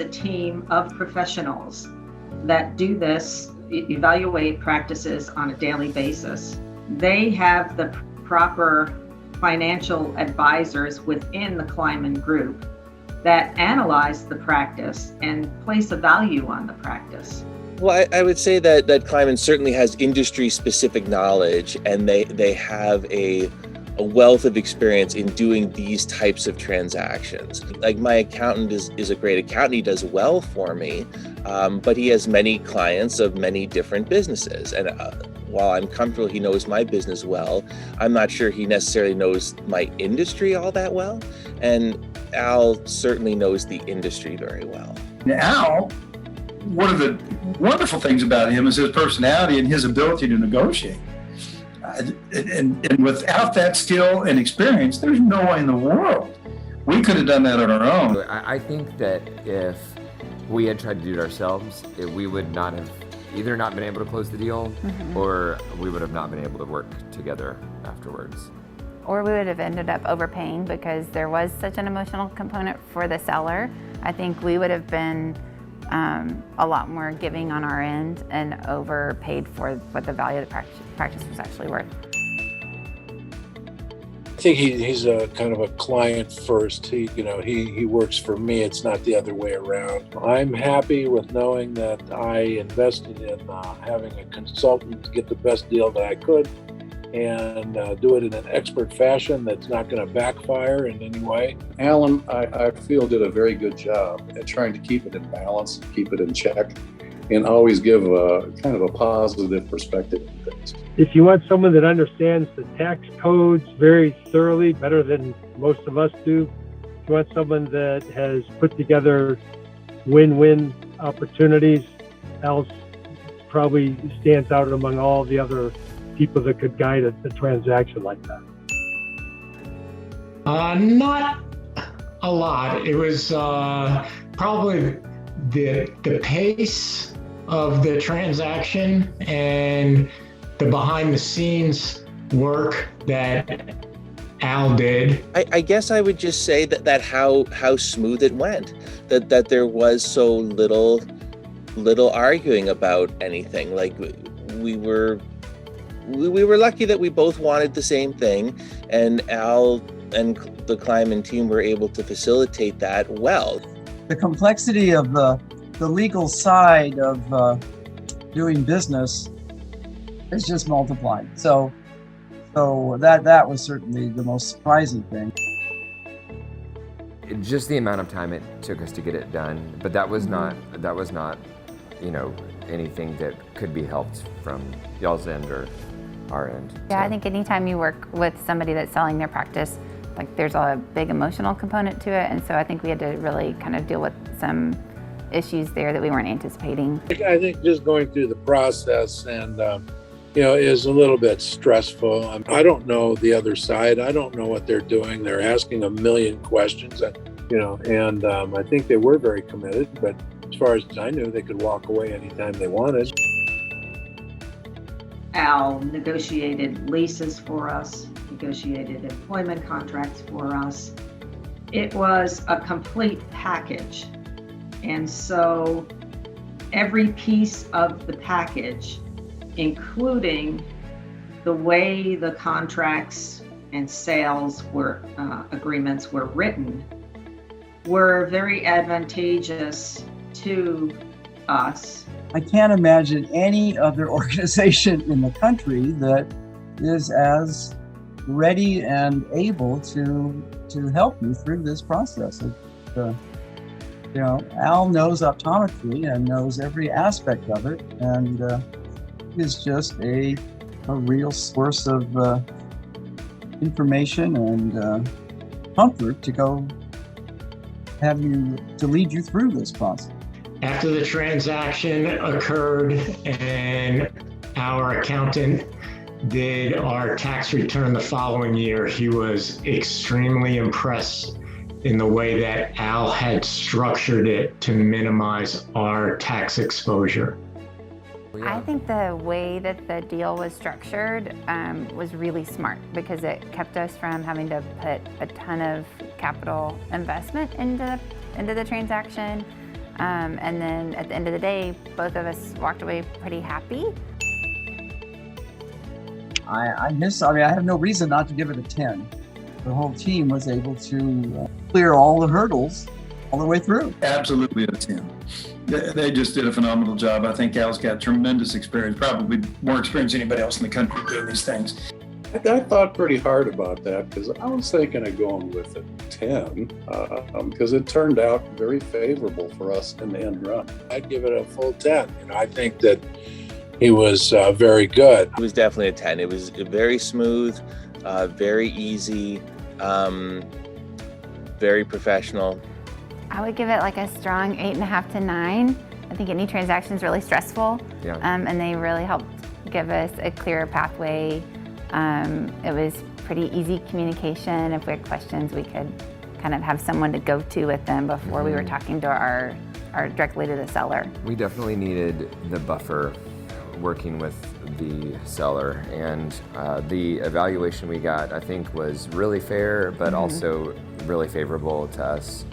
a team of professionals that do this, evaluate practices on a daily basis. They have the proper financial advisors within the Cleinman group that analyze the practice and place a value on the practice. Well, I would say that Cleinman certainly has industry-specific knowledge, and they have a wealth of experience in doing these types of transactions. Like, my accountant is a great accountant. He does well for me, but he has many clients of many different businesses. And while I'm comfortable he knows my business well, I'm not sure he necessarily knows my industry all that well. And Al certainly knows the industry very well. Al, one of the wonderful things about him is his personality and his ability to negotiate. And without that skill and experience, there's no way in the world we could have done that on our own. I think that if we had tried to do it ourselves, we would not have either not been able to close the deal, or we would have not been able to work together afterwards. Or we would have ended up overpaying because there was such an emotional component for the seller. I think we would have been a lot more giving on our end and overpaid for what the value of the practice was actually worth. I think he's a kind of a client first. He works for me. It's not the other way around. I'm happy with knowing that I invested in having a consultant to get the best deal that I could, and do it in an expert fashion that's not going to backfire in any way. Alan, I feel, did a very good job at trying to keep it in balance, keep it in check, and always give a kind of a positive perspective on things. If you want someone that understands the tax codes very thoroughly, better than most of us do, if you want someone that has put together win-win opportunities, Al probably stands out among all the other people that could guide a transaction like that. Not a lot. It was probably the pace of the transaction and the behind the scenes work that Al did. I guess I would just say that how smooth it went, that there was so little arguing about anything. Like, we were lucky that we both wanted the same thing, and Al and the Cleinman team were able to facilitate that well. The complexity of the legal side of doing business is just multiplied. So that was certainly the most surprising thing. Just the amount of time it took us to get it done, but that was not anything that could be helped from y'all's end or our end. Yeah, so I think anytime you work with somebody that's selling their practice, like, there's a big emotional component to it, and so I think we had to really kind of deal with some issues there that we weren't anticipating. I think just going through the process and is a little bit stressful. I don't know the other side. I don't know what they're doing. They're asking a million questions, and I think they were very committed, but as far as I knew, they could walk away anytime they wanted. Al negotiated leases for us, negotiated employment contracts for us. It was a complete package. And so every piece of the package, including the way the contracts and sales agreements were written, were very advantageous to us. I can't imagine any other organization in the country that is as ready and able to help you through this process. Al knows optometry and knows every aspect of it, and is just a real source of information and comfort to go to lead you through this process. After the transaction occurred and our accountant did our tax return the following year, he was extremely impressed in the way that Al had structured it to minimize our tax exposure. I think the way that the deal was structured was really smart, because it kept us from having to put a ton of capital investment into the transaction. And then at the end of the day, both of us walked away pretty happy. I have no reason not to give it a 10. The whole team was able to clear all the hurdles all the way through. Absolutely a 10. They just did a phenomenal job. I think Al's got tremendous experience, probably more experience than anybody else in the country doing these things. I thought pretty hard about that because I was thinking of going with a 10 because it turned out very favorable for us in the end run. I'd give it a full 10. I think that he was very good. It was definitely a 10. It was very smooth, very easy, very professional. I would give it like a strong 8.5 to 9. I think any transaction is really stressful, and they really helped give us a clearer pathway. It was pretty easy communication. If we had questions, we could kind of have someone to go to with them before we were talking to our directly to the seller. We definitely needed the buffer working with the seller, and the evaluation we got, I think, was really fair, but also really favorable to us.